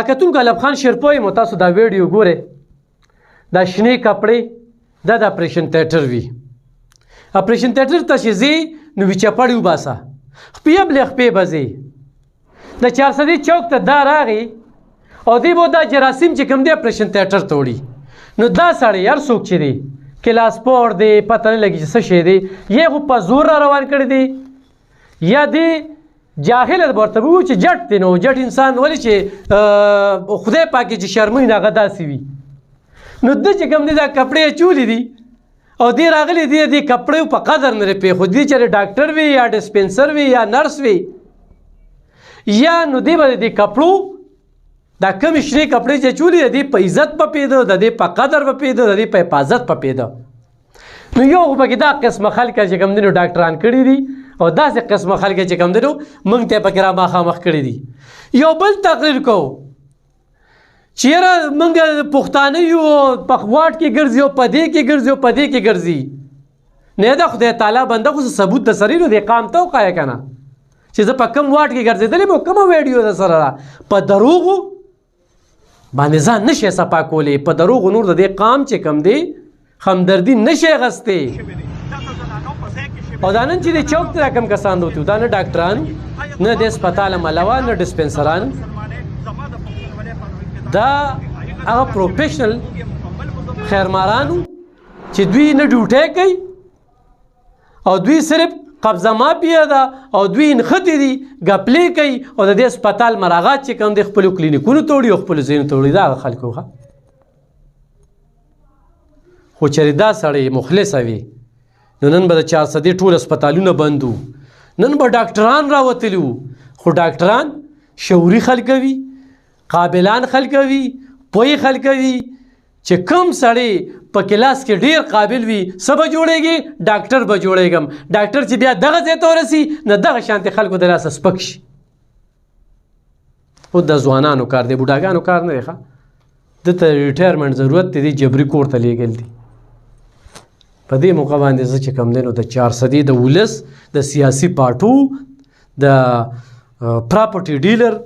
کتونکو ایوب خان شیرپوی مو تاسو دا ویډیو ګورئ دا شنې کپړې دا د اپریشن تیټر وي اپریشن تیټر ته چې ځې نو ویچپړې وباسه خپې بلې خپې به ځې د چارسدي چوک ته دا راغی او دی به دا جراثیم چې کوم دی اپریشن تیټر ته وړي نو دا سړی هر څوک چې دی کلاس پوړ دی پته نه لګي چې څه شی دی یې خو په زور را روان کړی دی یا دی جاهل ورته وو چې جټ دی نو جټ انسان ولې چې خدای پاک چې شرموي نه هغه داسې وي نو د چې کوم دی دا کپړې چولی دي او دی راغلی دی د کپړې په قدر نه پرېښود دی چې ډاکټر وي یا ډسپنسر وي یا نرس وي یا نو دی به د کپړو دا کمې شنې کپړې چې چولي د دې په عزت په پیده د دې په قدر په پیده د دې په حفاظت په پیده نو یو خو پکې دا قسمه خلک چې کوم دی نو ډاکټران کړي دي او داسې قسمه خلک چې کوم دی نو موږ ته پکې را مخامخ کړي دي یو بل تقریر کوو چې یاره موږ پښتانه یو په واټ کې ګرځي او په دې کې ګرځي او په دې کې ګرځي نه دا خدای تعالی بنده خو ثبوت د سري نو د اقام ته وښایه که نه چې زه په کوم واټ کې ګرځېدلی مو کومه ویډیو د سره په دروغو باندې ځان نشي صفا کولی په دروغو نور د دې قام چې کم دی همدردي نشي اخیستی او دا نن چې د چوک ته راکم کسان دوتو دا نه ډاکټران نه د هسپتال عمله نه ډسپنسران دا هغه پروفیشنل خیرمارانو چې دوی نه ډیوټۍ کوي او دوی صرف قبضه مافیا ده او دوی نښتې دي ګپلې کوي او د دې هسپتال مراغات چې کوم دی خپلو کلینیکونو ته وړي او خپلو ځایونو ته وړي دا هغه خلکو خو چېرې دا سړی مخلصه وي نو نن به د چارسدي ټول هسپتالونه بند وو نن به ډاکټران راوتلي وو خو ډاکټران شعوري خلک وي قابلان خلک وي پوهې خلک وي چې کوم سړی په کلاس کې ډیر قابل وي څه به جوړېږي ډاکټر به جوړېږم ډاکټر چې بیا دغه ځای ته ورسي نه دغه شانتې خلکو د لاسه سپک شي خو د ځوانانو کار دی بوډاګانو کار نه دی ښه ده ته ریټایرمنټ ضرورت دی جبري کور ته لیږل دي په دې موقع باندې زه چې کوم دی نو د چارسدي د ولس د سیاسي پارټو د پراپرټي ډیلر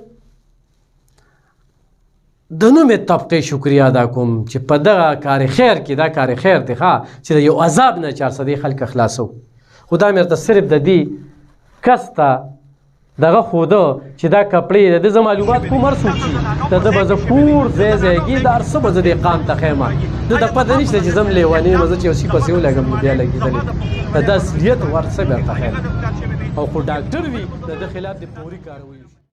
د نومې طبقې شکریه ادا کوم چې په دغه کار خیر کې دا کار خیر دی ښه چې د یو عذاب نه چارسدي خلک خلاصو خو دا مې ورته صرف د دې کس ته دغه ښوده چې دا کپړې د ده زه معلومات کوم هر څوک چې د ده به زه کور ځای ځایږي دا هر څه به زه د اقام ته ښیم ده ته پته نشته چې زه م لیونی یم زه چې یو څي پسې ولګم نو بیا لګېدلی د ده اصلیت ور څه بېرته خیر او خو ډاکټر وي د ده خلاف د پوري کاروي